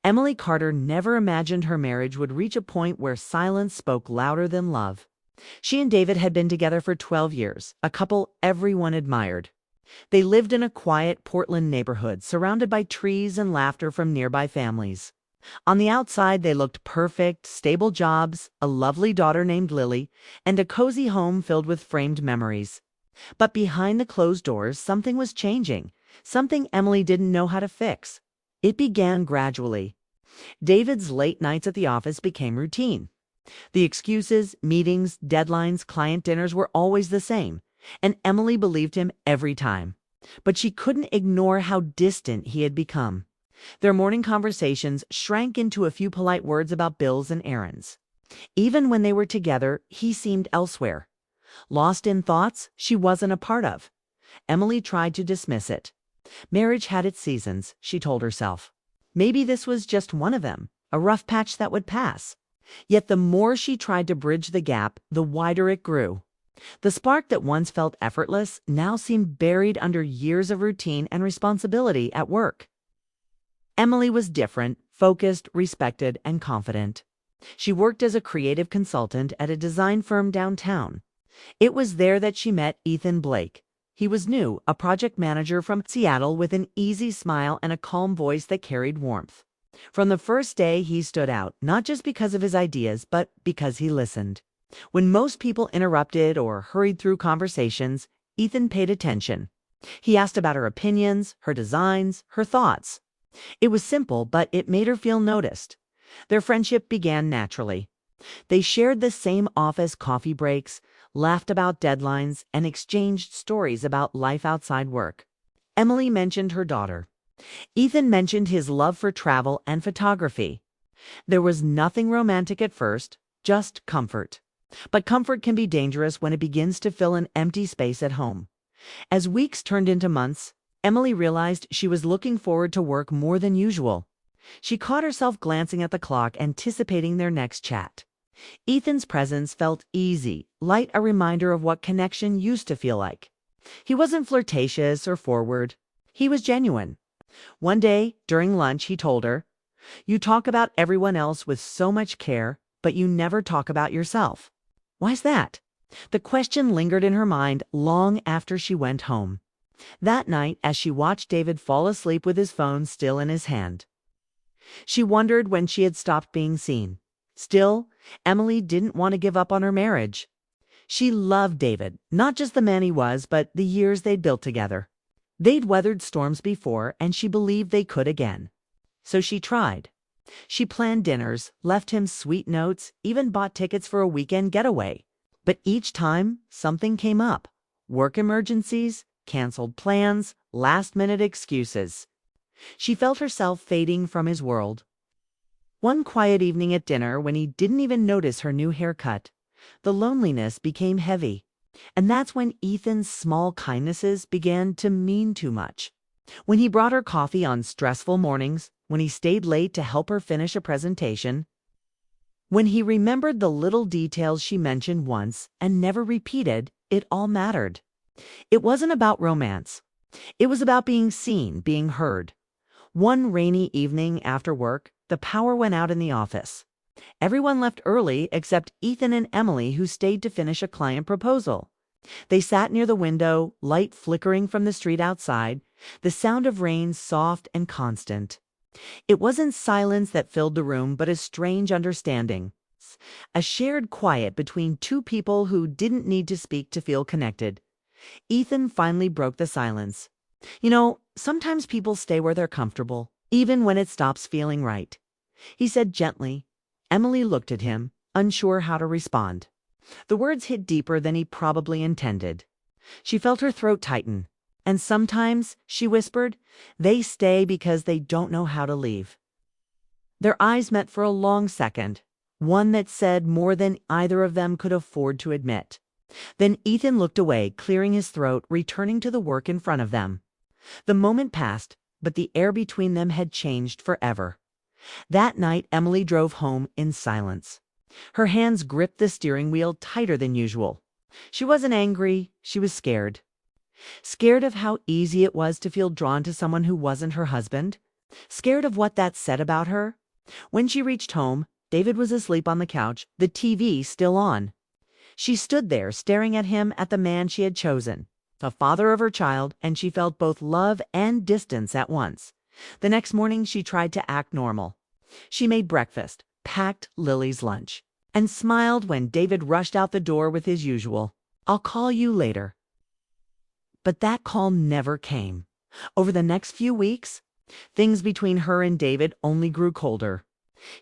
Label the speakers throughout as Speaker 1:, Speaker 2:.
Speaker 1: Emily Carter never imagined her marriage would reach a point where silence spoke louder than love. She and David had been together for 12 years, a couple everyone admired. They lived in a quiet Portland neighborhood, surrounded by trees and laughter from nearby families. On the outside, they looked perfect: stable jobs, a lovely daughter named Lily, and a cozy home filled with framed memories. But behind the closed doors, something was changing, something Emily didn't know how to fix. It began gradually. David's late nights at the office became routine. The excuses, meetings, deadlines, client dinners were always the same, and Emily believed him every time. But she couldn't ignore how distant he had become. Their morning conversations shrank into a few polite words about bills and errands. Even when they were together, he seemed elsewhere, lost in thoughts she wasn't a part of. Emily tried to dismiss it. Marriage had its seasons, she told herself. Maybe this was just one of them, a rough patch that would pass. Yet the more she tried to bridge the gap, the wider it grew. The spark that once felt effortless now seemed buried under years of routine and responsibility at work. Emily was different, focused, respected, and confident. She worked as a creative consultant at a design firm downtown. It was there that she met Ethan Blake. He was new, a project manager from Seattle with an easy smile and a calm voice that carried warmth. From the first day, he stood out, not just because of his ideas, but because he listened. When most people interrupted or hurried through conversations, Ethan paid attention. He asked about her opinions, her designs, her thoughts. It was simple, but it made her feel noticed. Their friendship began naturally. They shared the same office coffee breaks, laughed about deadlines, and exchanged stories about life outside work. Emily mentioned her daughter. Ethan mentioned his love for travel and photography. There was nothing romantic at first, just comfort. But comfort can be dangerous when it begins to fill an empty space at home. As weeks turned into months, Emily realized she was looking forward to work more than usual. She caught herself glancing at the clock, anticipating their next chat. Ethan's presence felt easy, light, a reminder of what connection used to feel like. He wasn't flirtatious or forward. He was genuine. One day, during lunch, he told her, "You talk about everyone else with so much care, but you never talk about yourself." Why's that? The question lingered in her mind long after she went home. That night, as she watched David fall asleep with his phone still in his hand, she wondered when she had stopped being seen. Still, Emily didn't want to give up on her marriage. She loved David, not just the man he was, but the years they'd built together. They'd weathered storms before, and she believed they could again. So she tried. She planned dinners, left him sweet notes, even bought tickets for a weekend getaway. But each time, something came up. Work emergencies, canceled plans, last-minute excuses. She felt herself fading from his world. One quiet evening at dinner, when he didn't even notice her new haircut, the loneliness became heavy. And that's when Ethan's small kindnesses began to mean too much. When he brought her coffee on stressful mornings, when he stayed late to help her finish a presentation, when he remembered the little details she mentioned once and never repeated, it all mattered. It wasn't about romance. It was about being seen, being heard. One rainy evening after work, the power went out in the office. Everyone left early except Ethan and Emily, who stayed to finish a client proposal. They sat near the window, light flickering from the street outside, the sound of rain soft and constant. It wasn't silence that filled the room, but a strange understanding. A shared quiet between two people who didn't need to speak to feel connected. Ethan finally broke the silence. "You know, sometimes people stay where they're comfortable, even when it stops feeling right," he said gently. Emily looked at him, unsure how to respond. The words hit deeper than he probably intended. She felt her throat tighten. "And sometimes," she whispered, "they stay because they don't know how to leave." Their eyes met for a long second, one that said more than either of them could afford to admit. Then Ethan looked away, clearing his throat, returning to the work in front of them. The moment passed, but the air between them had changed forever. That night, Emily drove home in silence. Her hands gripped the steering wheel tighter than usual. She wasn't angry, she was scared. Scared of how easy it was to feel drawn to someone who wasn't her husband. Scared of what that said about her? When she reached home, David was asleep on the couch, the TV still on. She stood there staring at him, at the man she had chosen, the father of her child, and she felt both love and distance at once. The next morning she tried to act normal. She made breakfast, packed Lily's lunch, and smiled when David rushed out the door with his usual, "I'll call you later." But that call never came. Over the next few weeks, things between her and David only grew colder.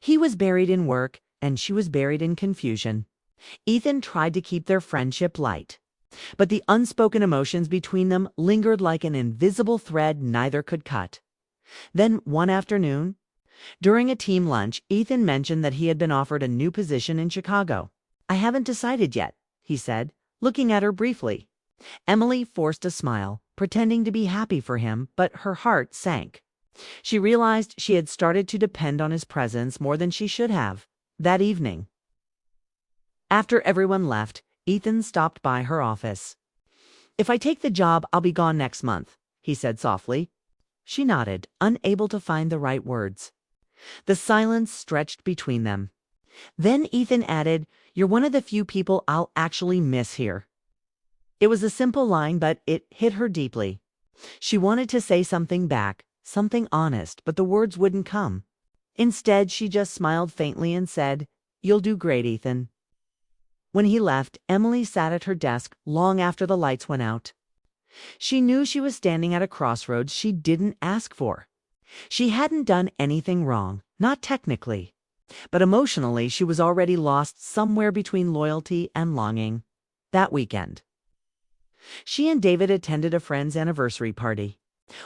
Speaker 1: He was buried in work, and she was buried in confusion. Ethan tried to keep their friendship light, but the unspoken emotions between them lingered like an invisible thread neither could cut. Then one afternoon, during a team lunch, Ethan mentioned that he had been offered a new position in Chicago. "I haven't decided yet," he said, looking at her briefly. Emily forced a smile, pretending to be happy for him, but her heart sank. She realized she had started to depend on his presence more than she should have. That evening, after everyone left, Ethan stopped by her office. "If I take the job, I'll be gone next month," he said softly. She nodded, unable to find the right words. The silence stretched between them. Then Ethan added, "You're one of the few people I'll actually miss here." It was a simple line, but it hit her deeply. She wanted to say something back, something honest, but the words wouldn't come. Instead, she just smiled faintly and said, "You'll do great, Ethan." When he left, Emily sat at her desk long after the lights went out. She knew she was standing at a crossroads she didn't ask for. She hadn't done anything wrong, not technically, but emotionally she was already lost somewhere between loyalty and longing. That weekend, she and David attended a friend's anniversary party.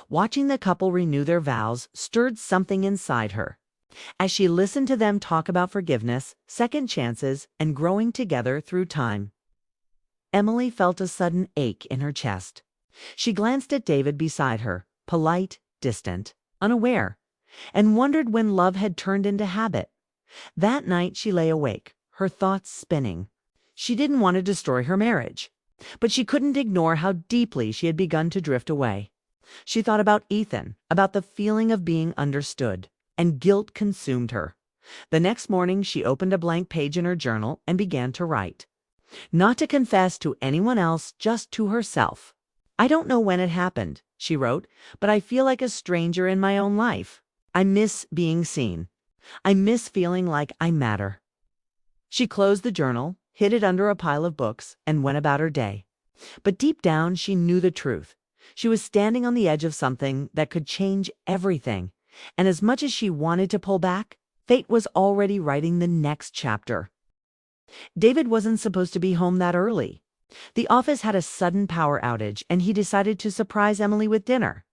Speaker 1: Watching the couple renew their vows stirred something inside her. As she listened to them talk about forgiveness, second chances, and growing together through time, Emily felt a sudden ache in her chest. She glanced at David beside her, polite, distant, unaware, and wondered when love had turned into habit. That night she lay awake, her thoughts spinning. She didn't want to destroy her marriage, but she couldn't ignore how deeply she had begun to drift away. She thought about Ethan, about the feeling of being understood, and guilt consumed her. The next morning she opened a blank page in her journal and began to write. Not to confess to anyone else, just to herself. "I don't know when it happened," she wrote, "but I feel like a stranger in my own life. I miss being seen. I miss feeling like I matter." She closed the journal, hid it under a pile of books, and went about her day. But deep down she knew the truth. She was standing on the edge of something that could change everything, and as much as she wanted to pull back, fate was already writing the next chapter. David wasn't supposed to be home that early. The office had a sudden power outage, and he decided to surprise Emily with dinner.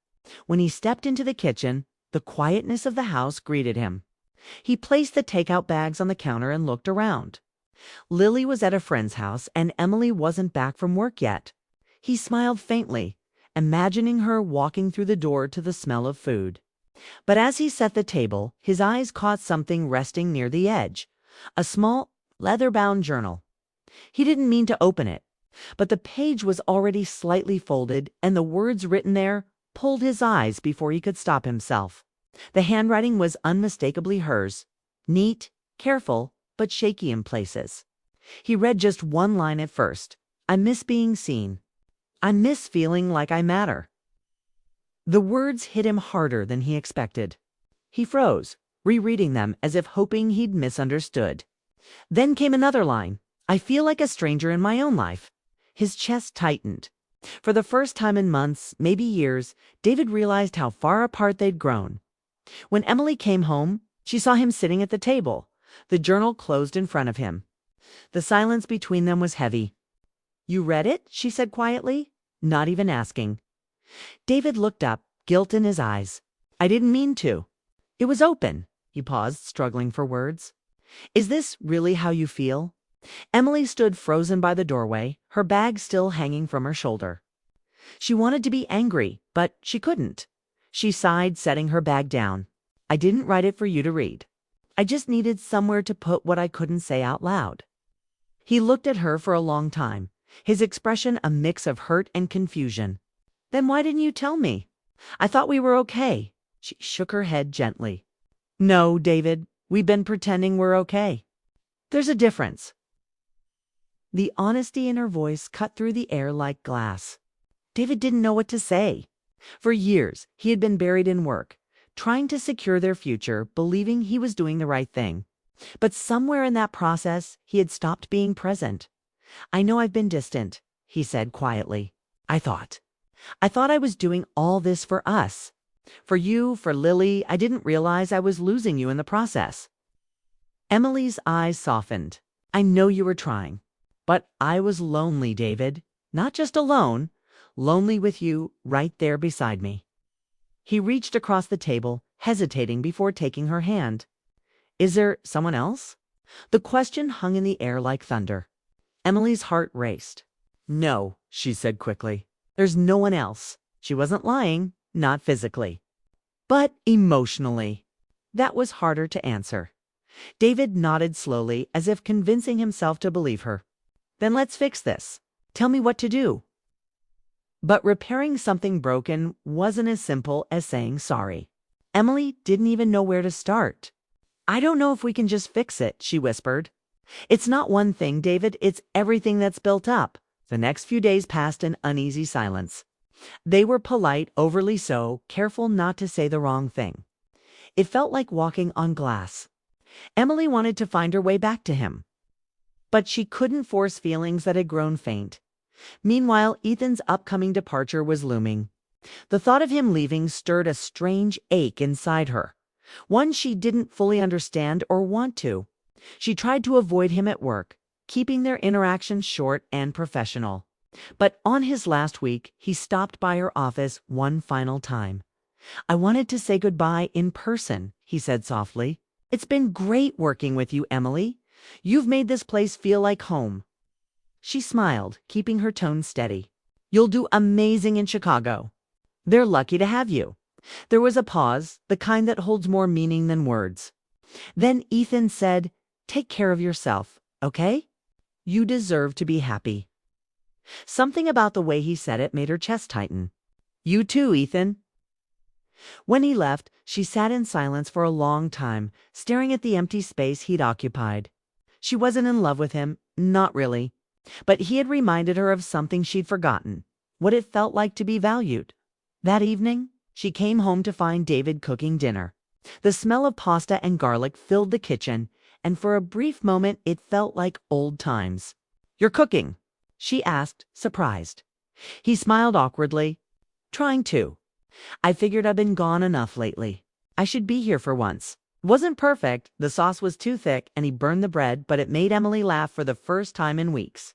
Speaker 1: When he stepped into the kitchen, the quietness of the house greeted him. He placed the takeout bags on the counter and looked around. Lily was at a friend's house, and Emily wasn't back from work yet. He smiled faintly, imagining her walking through the door to the smell of food. But as he set the table, his eyes caught something resting near the edge, a small, leather-bound journal. He didn't mean to open it, but the page was already slightly folded, and the words written there pulled his eyes before he could stop himself. The handwriting was unmistakably hers, neat, careful, but shaky in places. He read just one line at first. "I miss being seen. I miss feeling like I matter." The words hit him harder than he expected. He froze, rereading them as if hoping he'd misunderstood. Then came another line. "I feel like a stranger in my own life." His chest tightened. For the first time in months, maybe years, David realized how far apart they'd grown. When Emily came home, she saw him sitting at the table, the journal closed in front of him. The silence between them was heavy. "You read it?" she said quietly, not even asking. David looked up, guilt in his eyes. "I didn't mean to." "It was open." He paused, struggling for words. "Is this really how you feel?" Emily stood frozen by the doorway, her bag still hanging from her shoulder. She wanted to be angry, but she couldn't. She sighed, setting her bag down. "I didn't write it for you to read. I just needed somewhere to put what I couldn't say out loud." He looked at her for a long time, his expression a mix of hurt and confusion. "Then why didn't you tell me? I thought we were okay." She shook her head gently. No, David, we've been pretending we're okay. There's a difference. The honesty in her voice cut through the air like glass. David didn't know what to say. For years, he had been buried in work, trying to secure their future, believing he was doing the right thing. But somewhere in that process, he had stopped being present. I know I've been distant, he said quietly. I thought I was doing all this for us. For you, for Lily, I didn't realize I was losing you in the process. Emily's eyes softened. I know you were trying. But I was lonely, David. Not just alone, lonely with you right there beside me. He reached across the table, hesitating before taking her hand. Is there someone else? The question hung in the air like thunder. Emily's heart raced. No, she said quickly. There's no one else. She wasn't lying, not physically. But emotionally. That was harder to answer. David nodded slowly, as if convincing himself to believe her. Then let's fix this. Tell me what to do. But repairing something broken wasn't as simple as saying sorry. Emily didn't even know where to start. I don't know if we can just fix it, she whispered. It's not one thing, David, it's everything that's built up. The next few days passed in uneasy silence. They were polite, overly so, careful not to say the wrong thing. It felt like walking on glass. Emily wanted to find her way back to him. But she couldn't force feelings that had grown faint. Meanwhile, Ethan's upcoming departure was looming. The thought of him leaving stirred a strange ache inside her, one she didn't fully understand or want to. She tried to avoid him at work, keeping their interactions short and professional. But on his last week, he stopped by her office one final time. I wanted to say goodbye in person, he said softly. It's been great working with you, Emily. You've made this place feel like home. She smiled, keeping her tone steady. You'll do amazing in Chicago. They're lucky to have you. There was a pause, the kind that holds more meaning than words. Then Ethan said, take care of yourself, okay? You deserve to be happy. Something about the way he said it made her chest tighten. You too, Ethan. When he left, she sat in silence for a long time, staring at the empty space he'd occupied. She wasn't in love with him, not really. But he had reminded her of something she'd forgotten, what it felt like to be valued. That evening, she came home to find David cooking dinner. The smell of pasta and garlic filled the kitchen, and for a brief moment it felt like old times. You're cooking? She asked, surprised. He smiled awkwardly. Trying to. I figured I've been gone enough lately. I should be here for once. It wasn't perfect, the sauce was too thick, and he burned the bread, but it made Emily laugh for the first time in weeks.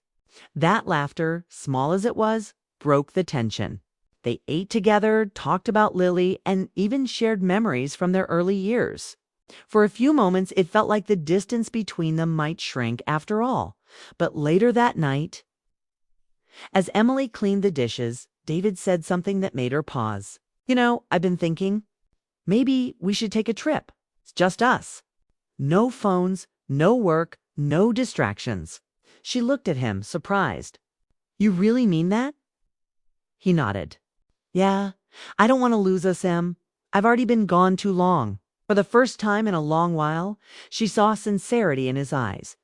Speaker 1: That laughter, small as it was, broke the tension. They ate together, talked about Lily, and even shared memories from their early years. For a few moments, it felt like the distance between them might shrink after all. But later that night, as Emily cleaned the dishes, David said something that made her pause. You know, I've been thinking, maybe we should take a trip. It's just us. No phones, no work, no distractions. She looked at him, surprised. You really mean that? He nodded. Yeah, I don't want to lose us, Em. I've already been gone too long. For the first time in a long while, she saw sincerity in his eyes.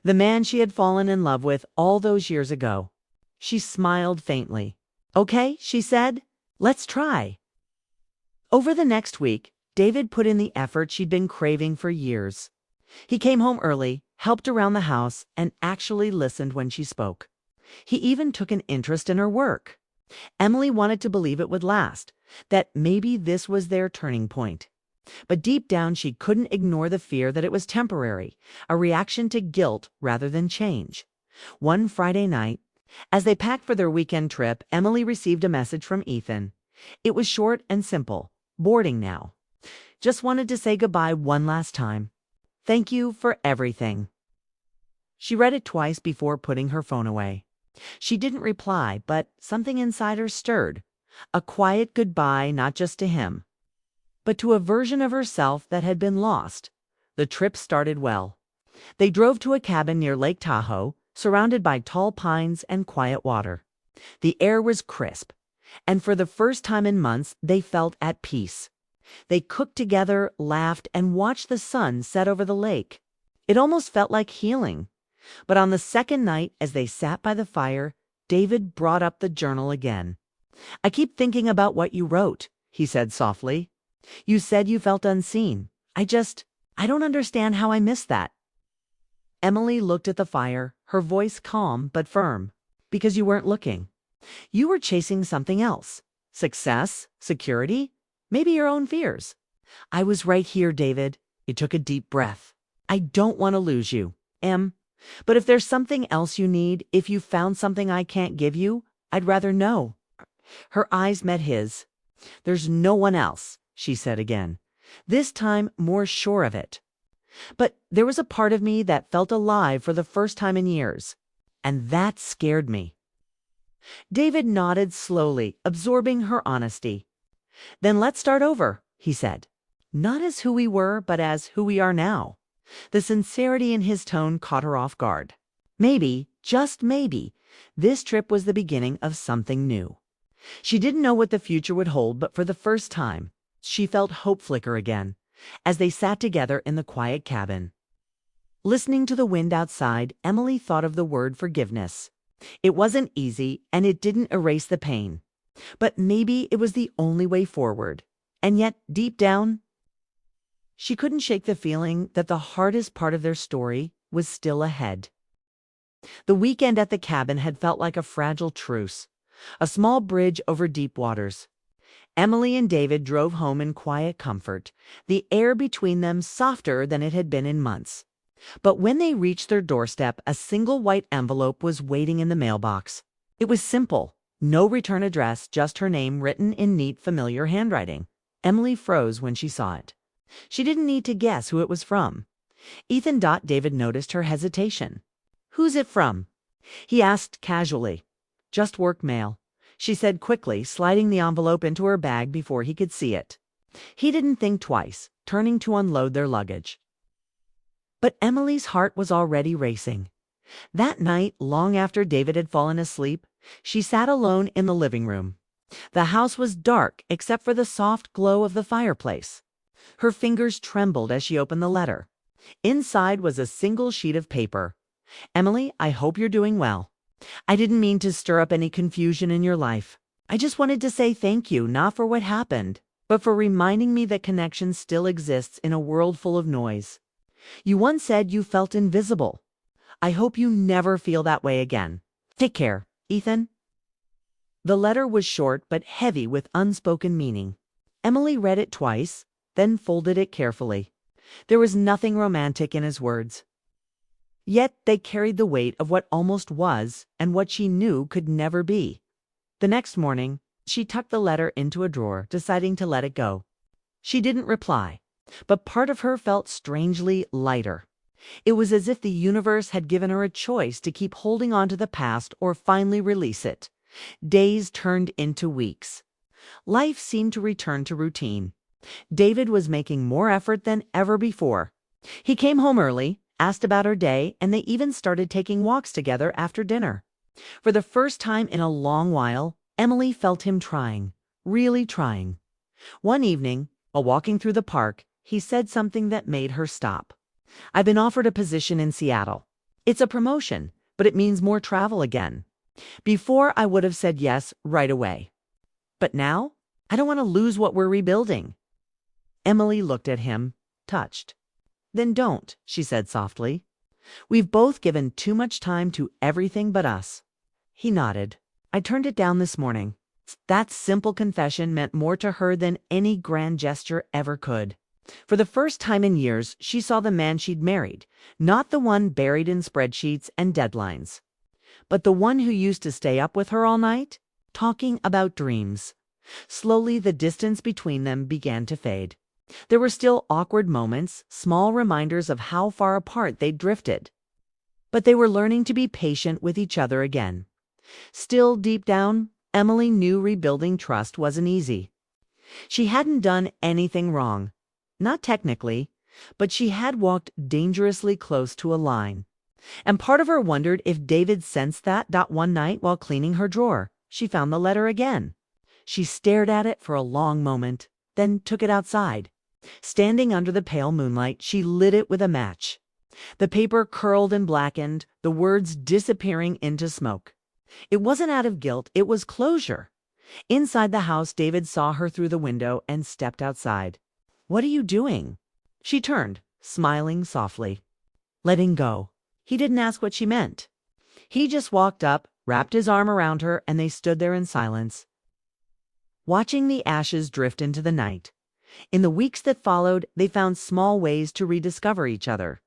Speaker 1: The man she had fallen in love with all those years ago. She smiled faintly. Okay, she said. Let's try. Over the next week, David put in the effort she'd been craving for years. He came home early, helped around the house, and actually listened when she spoke. He even took an interest in her work. Emily wanted to believe it would last, that maybe this was their turning point. But deep down, she couldn't ignore the fear that it was temporary, a reaction to guilt rather than change. One Friday night, as they packed for their weekend trip, Emily received a message from Ethan. It was short and simple. Boarding now. Just wanted to say goodbye one last time. Thank you for everything. She read it twice before putting her phone away. She didn't reply, but something inside her stirred. A quiet goodbye, not just to him, but to a version of herself that had been lost. The trip started well. They drove to a cabin near Lake Tahoe, surrounded by tall pines and quiet water. The air was crisp, and for the first time in months, they felt at peace. They cooked together, laughed, and watched the sun set over the lake. It almost felt like healing. But on the second night, as they sat by the fire, David brought up the journal again. "I keep thinking about what you wrote," he said softly. "You said you felt unseen. I don't understand how I missed that." Emily looked at the fire, her voice calm but firm. "Because you weren't looking. You were chasing something else. Success, security, maybe your own fears. I was right here, David." He took a deep breath. "I don't want to lose you, Em. But if there's something else you need, if you found something I can't give you, I'd rather know." Her eyes met his. "There's no one else," she said again, this time more sure of it. "But there was a part of me that felt alive for the first time in years, and that scared me." David nodded slowly, absorbing her honesty. "Then let's start over," he said. "Not as who we were, but as who we are now." The sincerity in his tone caught her off guard. Maybe, just maybe, this trip was the beginning of something new. She didn't know what the future would hold, but for the first time, she felt hope flicker again as they sat together in the quiet cabin. Listening to the wind outside, Emily thought of the word forgiveness. It wasn't easy, and it didn't erase the pain. But maybe it was the only way forward. And yet, deep down, she couldn't shake the feeling that the hardest part of their story was still ahead. The weekend at the cabin had felt like a fragile truce, a small bridge over deep waters. Emily and David drove home in quiet comfort, the air between them softer than it had been in months. But when they reached their doorstep, a single white envelope was waiting in the mailbox. It was simple, no return address, just her name written in neat, familiar handwriting. Emily froze when she saw it. She didn't need to guess who it was from. Ethan. David noticed her hesitation. "Who's it from?" he asked casually. "Just work mail," she said quickly, sliding the envelope into her bag before he could see it. He didn't think twice, turning to unload their luggage. But Emily's heart was already racing. That night, long after David had fallen asleep, she sat alone in the living room. The house was dark except for the soft glow of the fireplace. Her fingers trembled as she opened the letter. Inside was a single sheet of paper. "Emily, I hope you're doing well. I didn't mean to stir up any confusion in your life. I just wanted to say thank you, not for what happened, but for reminding me that connection still exists in a world full of noise. You once said you felt invisible. I hope you never feel that way again. Take care, Ethan." The letter was short but heavy with unspoken meaning. Emily read it twice, then folded it carefully. There was nothing romantic in his words. Yet they carried the weight of what almost was and what she knew could never be. The next morning, she tucked the letter into a drawer, deciding to let it go. She didn't reply, but part of her felt strangely lighter. It was as if the universe had given her a choice to keep holding on to the past or finally release it. Days turned into weeks. Life seemed to return to routine. David was making more effort than ever before. He came home early, asked about her day, and they even started taking walks together after dinner. For the first time in a long while, Emily felt him trying, really trying. One evening, while walking through the park, he said something that made her stop. "I've been offered a position in Seattle. It's a promotion, but it means more travel again. Before, I would have said yes right away. But now, I don't want to lose what we're rebuilding." Emily looked at him, touched. "Then don't," she said softly. "We've both given too much time to everything but us." He nodded. "I turned it down this morning." That simple confession meant more to her than any grand gesture ever could. For the first time in years, she saw the man she'd married, not the one buried in spreadsheets and deadlines, but the one who used to stay up with her all night, talking about dreams. Slowly, the distance between them began to fade. There were still awkward moments, small reminders of how far apart they'd drifted. But they were learning to be patient with each other again. Still, deep down, Emily knew rebuilding trust wasn't easy. She hadn't done anything wrong. Not technically, but she had walked dangerously close to a line. And part of her wondered if David sensed that. One night while cleaning her drawer, she found the letter again. She stared at it for a long moment, then took it outside. Standing under the pale moonlight, she lit it with a match. The paper curled and blackened, the words disappearing into smoke. It wasn't out of guilt, it was closure. Inside the house, David saw her through the window and stepped outside. "What are you doing?" She turned, smiling softly. "Letting go." He didn't ask what she meant. He just walked up, wrapped his arm around her, and they stood there in silence, watching the ashes drift into the night. In the weeks that followed, they found small ways to rediscover each other.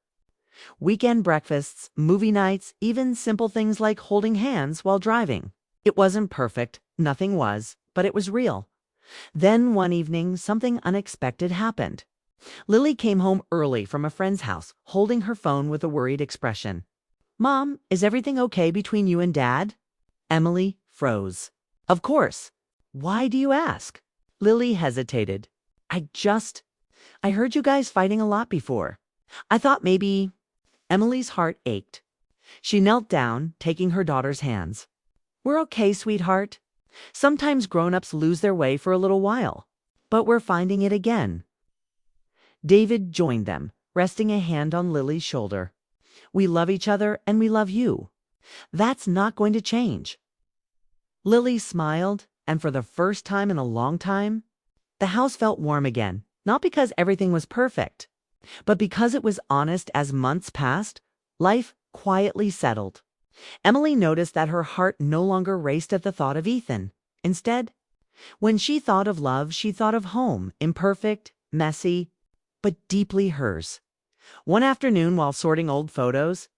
Speaker 1: Weekend breakfasts, movie nights, even simple things like holding hands while driving. It wasn't perfect, nothing was, but it was real. Then one evening, something unexpected happened. Lily came home early from a friend's house, holding her phone with a worried expression. "Mom, is everything okay between you and Dad?" Emily froze. "Of course. Why do you ask?" Lily hesitated. I heard you guys fighting a lot before. I thought maybe." Emily's heart ached. She knelt down, taking her daughter's hands. "We're okay, sweetheart. Sometimes grown-ups lose their way for a little while, but we're finding it again." David joined them, resting a hand on Lily's shoulder. "We love each other and we love you. That's not going to change." Lily smiled, and for the first time in a long time, the house felt warm again, not because everything was perfect, but because it was honest. As months passed, life quietly settled. Emily noticed that her heart no longer raced at the thought of Ethan. Instead, when she thought of love, she thought of home, imperfect, messy, but deeply hers. One afternoon, while sorting old photos,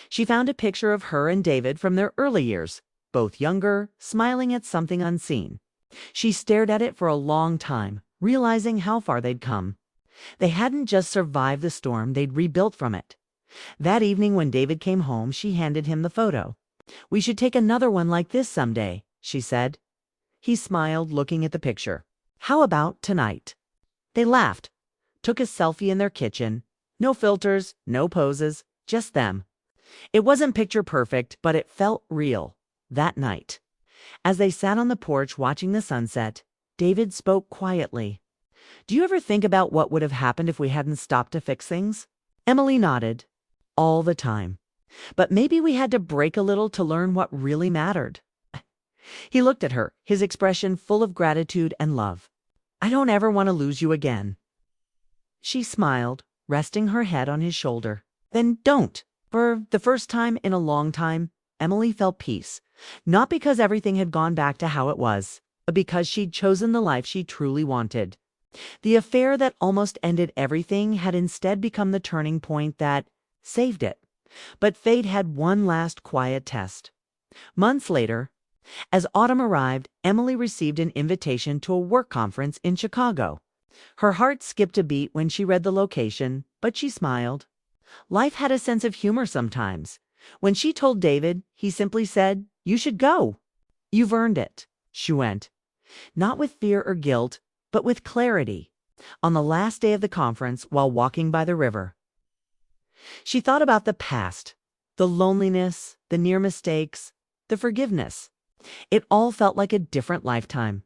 Speaker 1: she found a picture of her and David from their early years, both younger, smiling at something unseen. She stared at it for a long time, realizing how far they'd come. They hadn't just survived the storm, they'd rebuilt from it. That evening when David came home, she handed him the photo. "We should take another one like this someday," she said. He smiled, looking at the picture. "How about tonight?" They laughed, took a selfie in their kitchen. No filters, no poses, just them. It wasn't picture perfect, but it felt real. That night, as they sat on the porch watching the sunset, David spoke quietly. "Do you ever think about what would have happened if we hadn't stopped to fix things?" Emily nodded. "All the time. But maybe we had to break a little to learn what really mattered." He looked at her, his expression full of gratitude and love. "I don't ever want to lose you again." She smiled, resting her head on his shoulder. "Then don't." For the first time in a long time, Emily felt peace. Not because everything had gone back to how it was, but because she'd chosen the life she truly wanted. The affair that almost ended everything had instead become the turning point that saved it. But fate had one last quiet test. Months later, as autumn arrived, Emily received an invitation to a work conference in Chicago. Her heart skipped a beat when she read the location, but she smiled. Life had a sense of humor sometimes. When she told David, he simply said, "You should go." "You've earned it." She went, not with fear or guilt, but with clarity. On the last day of the conference, while walking by the river, she thought about the past, the loneliness, the near mistakes, the forgiveness. It all felt like a different lifetime.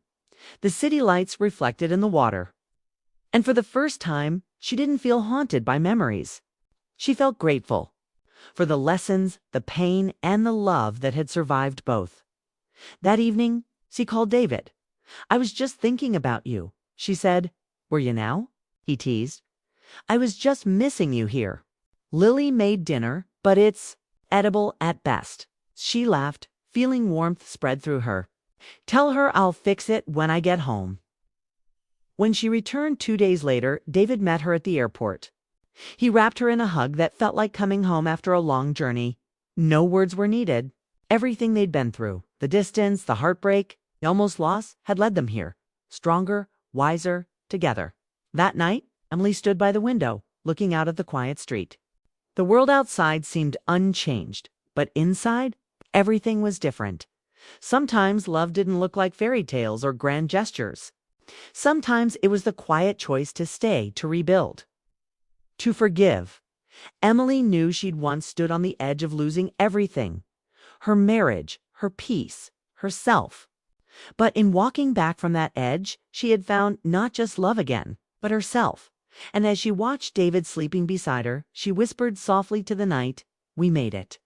Speaker 1: The city lights reflected in the water. And for the first time, she didn't feel haunted by memories. She felt grateful for the lessons, the pain, and the love that had survived both. That evening, she called David. "I was just thinking about you," she said. "Were you now?" he teased. "I was just missing you here." Lily made dinner, but it's edible at best. She laughed, feeling warmth spread through her. "Tell her I'll fix it when I get home." When she returned 2 days later, David met her at the airport. He wrapped her in a hug that felt like coming home after a long journey. No words were needed. Everything they'd been through, the distance, the heartbreak, the almost loss, had led them here. Stronger, wiser, together. That night, Emily stood by the window, looking out at the quiet street. The world outside seemed unchanged, but inside, everything was different. Sometimes love didn't look like fairy tales or grand gestures. Sometimes it was the quiet choice to stay, to rebuild, to forgive. Emily knew she'd once stood on the edge of losing everything. Her marriage, her peace, herself. But in walking back from that edge, she had found not just love again, but herself. And as she watched David sleeping beside her, she whispered softly to the night, "We made it."